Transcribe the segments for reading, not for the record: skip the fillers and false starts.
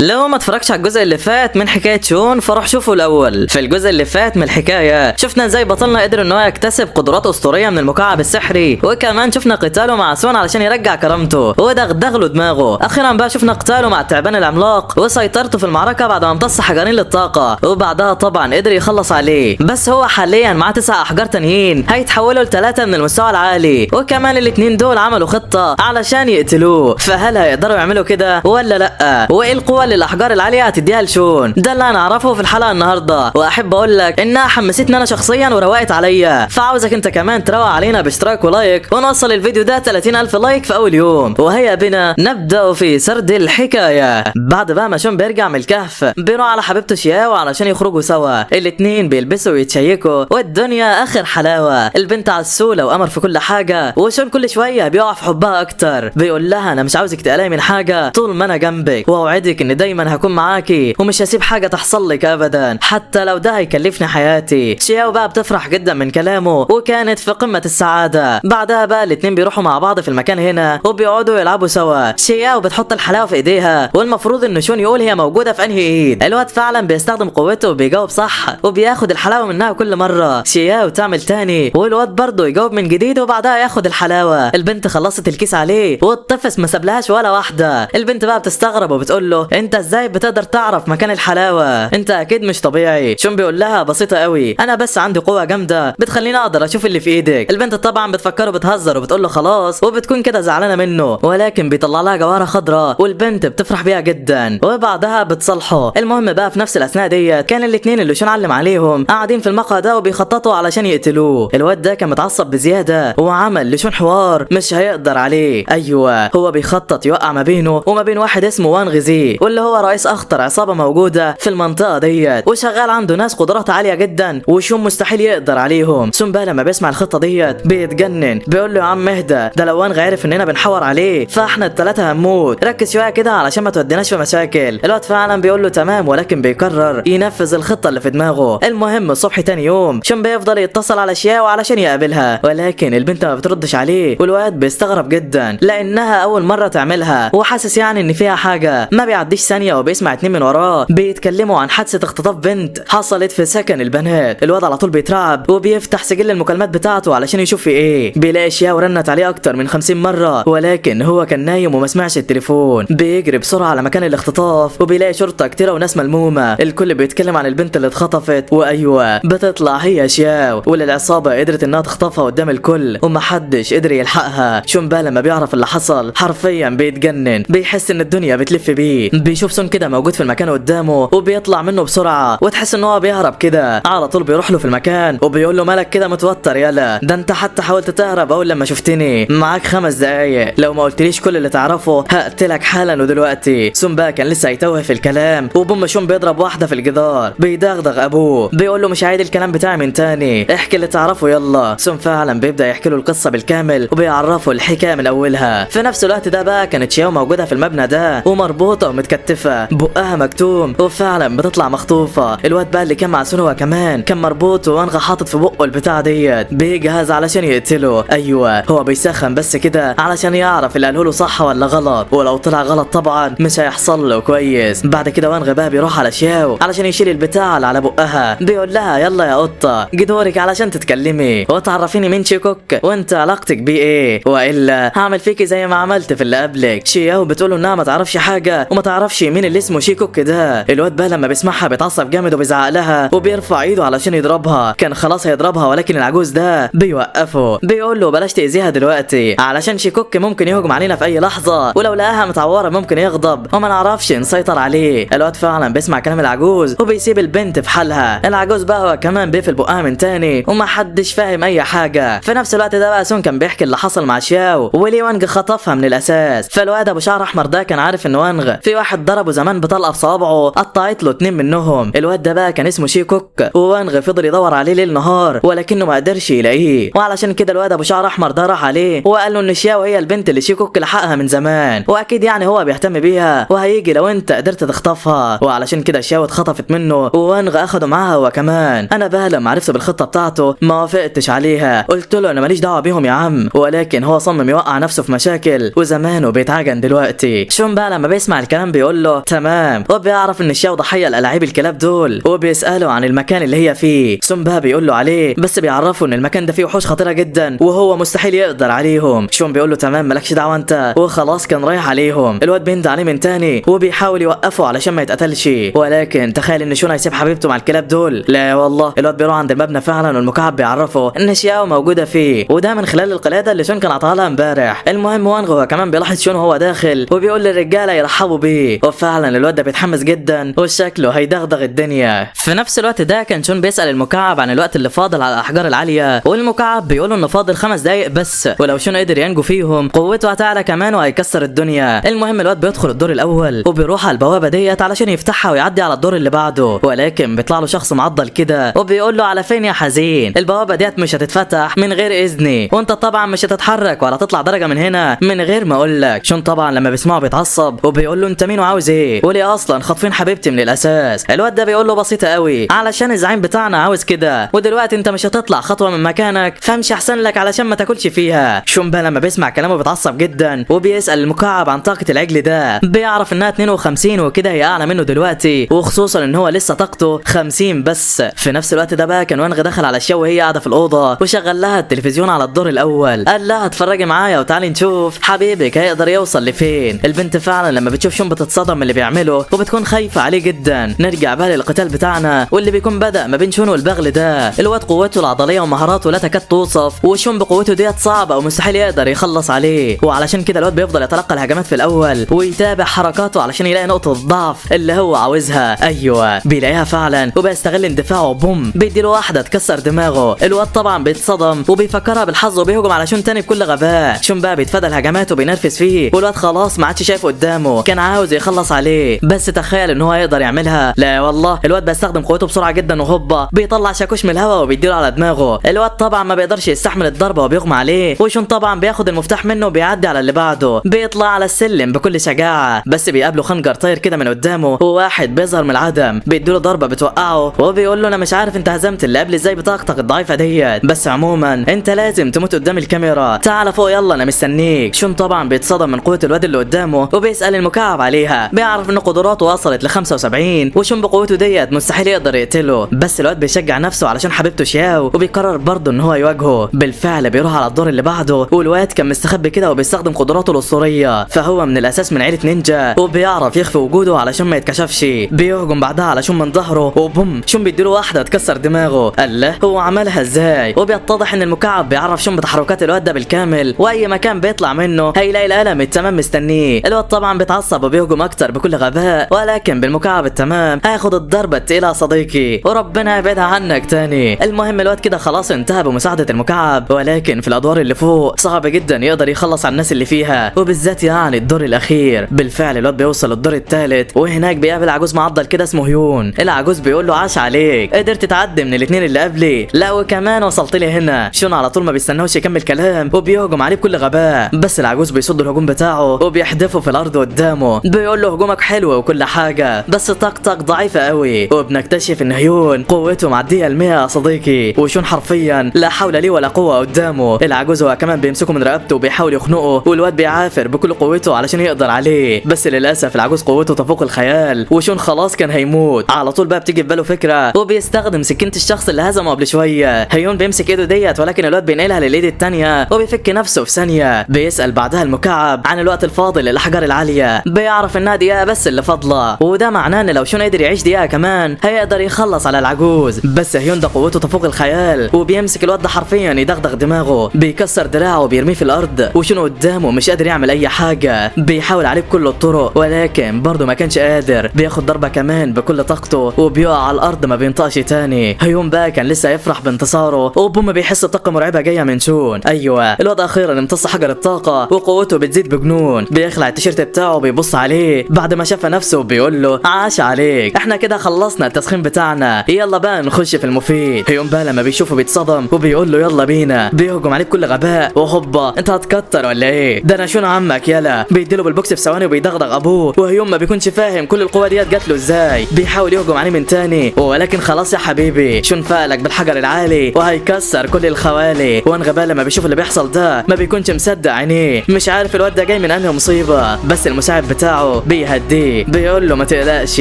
لو ما اتفرجتش على الجزء اللي فات من حكايه شون فروح شوفه الاول. في الجزء اللي فات من الحكايه شفنا ازاي بطلنا قدر ان هو يكتسب قدرات اسطوريه من المكعب السحري، وكمان شفنا قتاله مع سون علشان يرجع كرامته ودغدغ له دماغه. اخيرا بقى شفنا قتاله مع التعبان العملاق وسيطرته في المعركه بعد ما امتص حجرين للطاقه، وبعدها طبعا قدر يخلص عليه. بس هو حاليا معاه 9 احجار تانيين هيتحولوا ل3 من المستوى العالي، وكمان الاتنين دول عملوا خطه علشان يقتلوه. فهل هيقدروا يعملوا كده ولا لا؟ وايه القوه اللي الاحجار العاليه هتديها لشون؟ ده اللي هنعرفه في الحلقه النهارده، واحب اقول لك انها حمستني انا شخصيا وروقت عليا، فعاوزك انت كمان تروق علينا باشتراك ولايك ونوصل الفيديو ده 30,000 لايك في اول يوم. وهيا بنا نبدا في سرد الحكايه. بعد بقى ما شون بيرجع من الكهف بيروح على حبيبته شياو علشان يخرجوا سوا. الاتنين بيلبسوا ويتشيكوا والدنيا اخر حلاوه. البنت عسوله وقمر في كل حاجه، وشون كل شويه بيقع في حبها اكتر. بيقول لها انا مش عاوزك تقلقي من حاجه طول ما انا جنبك، واوعدك ان دايما هكون معاكي ومش هسيب حاجه تحصل لك ابدا حتى لو ده هيكلفني حياتي. شياو بقى بتفرح جدا من كلامه وكانت في قمه السعاده. بعدها بقى الاتنين بيروحوا مع بعض في المكان هنا وبيقعدوا يلعبوا سوا. شياو بتحط الحلاوه في ايديها والمفروض ان شون يقول هي موجوده في انهي ايد. الواد فعلا بيستخدم قوته وبيجاوب صح وبياخد الحلاوه منها كل مره. شياو تعمل تاني والواد برضه يجاوب من جديد وبعدها ياخد الحلاوه. البنت خلصت الكيس عليه والطفس ما سابلهاش ولا واحده. البنت بقى بتستغرب وبتقول له انت ازاي بتقدر تعرف مكان الحلاوه؟ انت اكيد مش طبيعي. شون بيقول لها بسيطه قوي، انا بس عندي قوه جامده بتخليني اقدر اشوف اللي في ايدك. البنت طبعا بتفكره بتهزر وبتقول له خلاص، وبتكون كده زعلانه منه، ولكن بيطلع لها جوهره خضراء والبنت بتفرح بيها جدا وبعدها بتصالحه. المهم بقى في نفس الاثناء ديت كان الاثنين اللي شون علم عليهم قاعدين في المقهى ده وبيخططوا علشان يقتلوه. الواد ده كان متعصب بزياده وعمل لشون حوار مش هيقدر عليه. ايوه هو بيخطط يوقع ما بينه وما بين واحد اسمه وان غزي، واللي هو رئيس اخطر عصابه موجوده في المنطقه ديت، وشغال عنده ناس قدرات عاليه جدا وشون مستحيل يقدر عليهم. شون بقى لما بيسمع الخطه ديت بيتجنن، بيقول له يا عم اهدى، ده لو وان عرف اننا بنحور عليه فاحنا الثلاثه هنموت، ركز شويه كده علشان ما توديناش في مشاكل. الواد فعلا بيقول له تمام، ولكن بيقرر ينفذ الخطه اللي في دماغه. المهم الصبح تاني يوم شون بيفضل يتصل على شياو علشان يقابلها، ولكن البنت ما بتردش عليه، والواد بيستغرب جدا لانها اول مره تعملها وحاسس يعني ان فيها حاجه. ما بيعديش ثانيه وبيسمع 2 من وراه بيتكلموا عن حادثه اختطاف بنت حصلت في سكن البنات. الواد على طول بيترعب وبيفتح سجل المكالمات بتاعته علشان يشوف في ايه. بيلاقي شياو رنت عليه اكتر من 50 مره، ولكن هو كان نايم وما سمعش التليفون. بيجري بسرعه على مكان الاختطاف وبيلاقي شرطه كتيره وناس ملمومه، الكل بيتكلم عن البنت اللي اتخطفت. وايوه بتطلع هي شياو، والعصابه قدرت انها تخطفها قدام الكل ومحدش قدر يلحقها. شون بقى لما بيعرف اللي حصل حرفيا بيتجنن، بيحس ان الدنيا بتلف بيه. بيشوف سون كده موجود في المكان قدامه وبيطلع منه بسرعه، وتحس ان هو بيهرب كده. على طول بيروح له في المكان وبيقول له مالك كده متوتر يالا؟ ده انت حتى حاولت تهرب اول لما شفتني، معاك 5 دقايق، لو ما قلتليش كل اللي تعرفه هقتلك حالا ودلوقتي. سون بقى كان لسه هيتوه في الكلام وبوم شون بيضرب واحده في الجدار، بيدغدغ ابوه، بيقول له مش عايد الكلام بتاعي من تاني، احكي اللي تعرفه يلا. سون فعلا بيبدا يحكي له القصه بالكامل وبيعرفه الحكايه من اولها. في نفس الوقت ده بقى كانت شياو موجوده في المبنى ده ومربوطه ومتكتفه، بقها مكتوم وفعلا بتطلع مخطوفه. الواد بقى اللي كان مع سون هو كمان كان مربوط وانغى حاطط في بقه البتاع ديت، بيجهز علشان يقتله. ايوه هو بيسخن بس كده علشان يعرف اللي قاله له صح ولا غلط، ولو طلع غلط طبعا مش هيحصل له كويس. بعد كده وانغى بقى بيروح على شياو علشان يشيل البتاع اللي على بقها، بيقول لها يلا يا قطه جدورك علشان تتكلمي وتعرفيني مين شيكوك وانت علاقتك بيه ايه، والا هعمل فيكي زي ما عملت في اللي قبلك. شياو بتقول انها ما تعرفش حاجه وما تعرفش مين اللي اسمه شيكوك ده. الواد بقى لما بيسمعها بيتعصب جامد وبيزعق لها وبيرفع ايده علشان يضربها. كان خلاص هيضربها ولكن العجوز ده بيوقفه، بيقول له بلاش تاذيها دلوقتي علشان شيكوك ممكن يهجم علينا في اي لحظه، ولو لقاها متعوره ممكن يغضب وما نعرفش نسيطر عليه. الواد فعلا بيسمع كلام العجوز وبيسيب البنت في حالها. العجوز بقى هو كمان بيقفل بقها من تاني وما حدش فاهم اي حاجه. في نفس الوقت ده بقى سون كان بيحكي اللي حصل مع شياو وليه وانغ خطفها من الاساس. فالواد ابو شعر احمر ده كان عارف ان وانغ في واحد ضربه زمان بطلقه في صوابعه قطعت له 2 منهم. الواد ده بقى كان اسمه شيكوك، ووانغ فضل يدور عليه ليل نهار ولكنه ما قدرش يلاقيه، وعلشان كده الواد ابو شعر احمر ده راح عليه وقال له ان شياو هي البنت اللي شيكوك لحقها من زمان، واكيد يعني هو بيهتم بيها وهيجي لو انت قدرت تخطفها. وعلشان كده شياو اتخطفت منه ووانغ اخده معاها هو كمان. انا بقى لما عرفت بالخطه بتاعته ما وافقتش عليها، قلت له انا ماليش دعوه بيهم يا عم، ولكن هو صمم يوقع نفسه في مشاكل وزمانه بيتعجن دلوقتي. شون بقى لما بيسمع الكلام بيقول بيقول له تمام، وبيعرف ان شياو ضحيه الالعاب الكلاب دول، وبيساله عن المكان اللي هي فيه. سونبا بيقول له عليه، بس بيعرفه ان المكان ده فيه وحوش خطيره جدا وهو مستحيل يقدر عليهم. شون بيقول له تمام مالكش دعوه انت، وخلاص كان رايح عليهم. الواد بيندى عليه من تاني وبيحاول يوقفه علشان ما يتقتلش، ولكن تخيل ان شون هيسيب حبيبته مع الكلاب دول. لا والله، الواد بيروح عند المبنى فعلا والمكعب بيعرفه ان شياو موجوده فيه، وده من خلال القلاده اللي شون كان عطاها لها امبارح. المهم وانغ هو كمان بيلاحظ شون وهو داخل وبيقول للرجاله يرحبوا بيه، وفعلا الواد ده بيتحمس جدا وشكله هيدغدغ الدنيا. في نفس الوقت ده كان شون بيسال المكعب عن الوقت اللي فاضل على الاحجار العاليه، والمكعب بيقول انه فاضل 5 دقايق بس، ولو شون قدر ينجو فيهم قوته هتعلى كمان وهيكسر الدنيا. المهم الواد بيدخل الدور الاول وبيروح على البوابه ديت علشان يفتحها ويعدي على الدور اللي بعده، ولكن بيطلع له شخص معضل كده وبيقول له على فين يا حزين، البوابه ديت مش هتتفتح من غير اذني، وانت طبعا مش هتتحرك ولا تطلع درجه من هنا من غير ما اقول لك. شون طبعا لما بيسمعه بيتعصب وبيقول له انت مين وعاوز ايه، وليه اصلا خاطفين حبيبتي من الاساس. الواد ده بيقول له بسيطه قوي، علشان الزعيم بتاعنا عاوز كده، ودلوقتي انت مش هتطلع خطوه من مكانك، فامشي احسن لك علشان ما تاكلش فيها. شون بقى لما بيسمع كلامه بيتعصب جدا وبيسال المكعب عن طاقه العجل ده، بيعرف انها 52 وكده هي اعلى منه دلوقتي، وخصوصا ان هو لسه طاقته 50 بس. في نفس الوقت ده بقى كان وانغ دخل على شياو وهي قاعده في الاوضه وشغل لها التلفزيون على الدور الاول، قال لها اتفرجي معايا وتعالي نشوف حبيبك هيقدر يوصل لفين. البنت فعلا لما بتشوف شون بتتصدم من اللي بيعمله وبتكون خايفه عليه جدا. نرجع بقى للقتال بتاعنا واللي بيكون بدا ما بين شون والبغل ده. الواد قوته العضليه ومهاراته لا تكاد توصف، وشون بقوته ديت صعبه ومستحيل يقدر يخلص عليه، وعلشان كده الواد بيفضل يتلقى الهجمات في الاول ويتابع حركاته علشان يلاقي نقطه الضعف اللي هو عاوزها. ايوه بيلاقيها فعلا وبيستغل اندفاعه، بوم بيديله واحده تكسر دماغه. الواد طبعا بيتصدم وبيفكرها بالحظ وبيهجم على شون تاني بكل غباء. شون بقى بيتفادى الهجمات وبينرفز فيه، والواد خلاص ما عادش شايف قدامه، كان عاوز يخلص عليه بس تخيل ان هو يقدر يعملها. لا والله، الواد بيستخدم قوته بسرعه جدا وهوبا بيطلع شاكوش من الهواء وبيديله على دماغه. الواد طبعا ما بيقدرش يستحمل الضربه وبيغمى عليه، وشون طبعا بياخد المفتاح منه وبيعدي على اللي بعده، بيطلع على السلم بكل شجاعه، بس بيقابله خنجر طاير كده من قدامه وواحد بيظهر من العدم بيديله ضربه بتوقعه، وبيقول له انا مش عارف انت هزمت اللي قبل ازاي بطاقتك الضعيفه ديت، بس عموما انت لازم تموت قدام الكاميرا، تعال فوق يلا انا مستنيك. شون طبعا بيتصدم من قوه الواد اللي قدامه وبيسال المكعب عليها، بيعرف ان قدراته وصلت ل 75 وشون بقوته ديت مستحيل يقدر يقتله، بس الواد بيشجع نفسه علشان حبيبته شياو وبيقرر برضه ان هو يواجهه. بالفعل بيروح على الدور اللي بعده والواد كان مستخبي كده وبيستخدم قدراته الاسطوريه، فهو من الاساس من عيله نينجا وبيعرف يخفي وجوده علشان ما يتكشفش. بيهجم بعدها على شون من ظهره وبوم شون بيديله واحده تكسر دماغه. الله، هو عملها ازاي؟ وبيتضح ان المكعب بيعرف شون بتحركات الواد ده بالكامل، واي مكان بيطلع منه هيلاقي القلم التمام مستنيه. الواد طبعا بيتعصب وبيهجم اكتر بكل غباء، ولكن بالمكعب التمام هياخد الضربه التقيله يا صديقي وربنا يبعدها عنك تاني. المهم الواد كده خلاص انتهى بمساعده المكعب، ولكن في الادوار اللي فوق صعب جدا يقدر يخلص على الناس اللي فيها، وبالذات يعني الدور الاخير. بالفعل الواد بيوصل للدور الثالث وهناك بيقابل عجوز معضل كده اسمه هيون. العجوز بيقول له عاش عليك، قدرت تعدي من الاثنين اللي قبلي، لا وكمان وصلت لي هنا. شون على طول ما بيستناهوش يكمل كلام وبيهجم عليه بكل غباء، بس العجوز بيصد الهجوم بتاعه وبيحدفه في الارض قدامه، بيقول له هجومك حلو وكل حاجه بس طاقتك ضعيفه قوي. وبنكتشف ان هيون قوته معديه ال 100 يا صديقي، وشون حرفيا لا حول ليه ولا قوه قدامه. العجوز هو كمان بيمسكه من رقبته وبيحاول يخنقه، والواد بيعافر بكل قوته علشان يقدر عليه، بس للاسف العجوز قوته تفوق الخيال وشون خلاص كان هيموت. على طول بقى بتيجي في باله فكره وبيستخدم سكينه الشخص اللي هزمه قبل شويه. هيون بيمسك ايده ديت ولكن الواد بينقلها للايد الثانيه وبيفك نفسه في ثانيه. بيسال بعدها المكعب عن الوقت الفاضل للاحجار العاليه، بيعرف انها دقيقه بس اللي فاضله، وده معناه ان لو شون قدر يعيش دقيقه كمان هيقدر يخلص على العجوز. بس هيون ده قوته تفوق الخيال وبيمسك الواد ده حرفيا يدغدغ دماغه، بيكسر دراعه وبيرميه في الارض، وشون قدامه مش قادر يعمل اي حاجه، بيحاول عليه بكل الطرق ولكن برضه ما كانش قادر. بياخد ضربه كمان بكل طاقته وبيقع على الارض ما بينطقش تاني. هيون بقى كان لسه يفرح بانتصاره وبوم بيحس بطاقه مرعبه جايه من شون. ايوه الواد اخيرا امتص حجر الطاقه وقوته بتزيد بجنون. بيخلع التيشيرت بتاعه وبيبص عليه بعد ما شاف نفسه وبيقول له عاش عليك، احنا كده خلصنا التسخين بتاعنا، يلا بقى نخش في المفيد. هيون بقى لما بيشوفه بيتصدم وبيقول له يلا بينا. بيهجم عليه بكل غباء وهوبا انت هتكتر ولا ايه؟ ده انا شون عمك يلا. بيديله بالبوكس في ثواني وبيدغدغ ابوه، وهيون ما بيكونش فاهم كل القوه ديت جات له ازاي. بيحاول يهجم عليه من تاني ولكن خلاص يا حبيبي شون فالك بالحجر العالي وهيكسر كل الخوالي. وانغ بقى لما بيشوف اللي بيحصل ده ما بيكونش مصدق عينيه، مش عارف الواد ده جاي من انهي مصيبه، بس المساعد بتاعه له بيهديه بيقول له ما تقلقش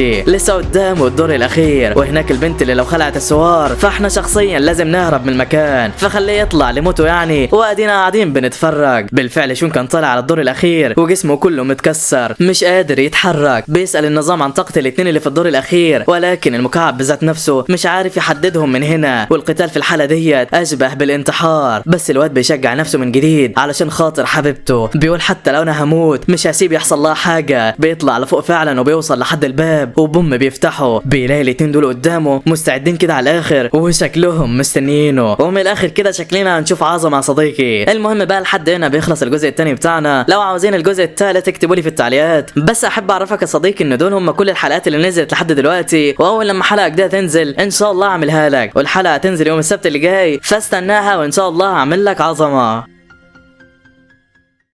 لسه قدامه الدور الاخير، وهناك البنت اللي لو خلعت السوار فاحنا شخصيا لازم نهرب من المكان، فخليه يطلع لموته يعني، وادينا قاعدين بنتفرج. بالفعل شون كان طالع على الدور الاخير وجسمه كله متكسر مش قادر يتحرك. بيسأل النظام عن طاقة الاتنين اللي في الدور الاخير، ولكن المكعب بذات نفسه مش عارف يحددهم من هنا، والقتال في الحالة ديت اشبه بالانتحار. بس الواد بيشجع نفسه من جديد علشان خاطر حبيبته، بيقول حتى لو انا هموت مش هسيب يحصل لها حاجة. بيطلع لفوق فعلا وبيوصل لحد الباب وبوم بيفتحه، بيلاقي الاتنين دول قدامه مستعدين كده على الاخر وشكلهم مستنيينه. ومن الاخر كده شكلنا هنشوف عظمة يا صديقي. المهم بقى لحد هنا بيخلص الجزء الثاني بتاعنا. لو عاوزين الجزء الثالث اكتبوا لي في التعليقات. بس احب اعرفك يا صديقي ان دول هم كل الحلقات اللي نزلت لحد دلوقتي، واول لما حلقة جديدة تنزل ان شاء الله اعملها لك، والحلقة هتنزل يوم السبت اللي جاي فاستناها وان شاء الله هعمل لك عظمة.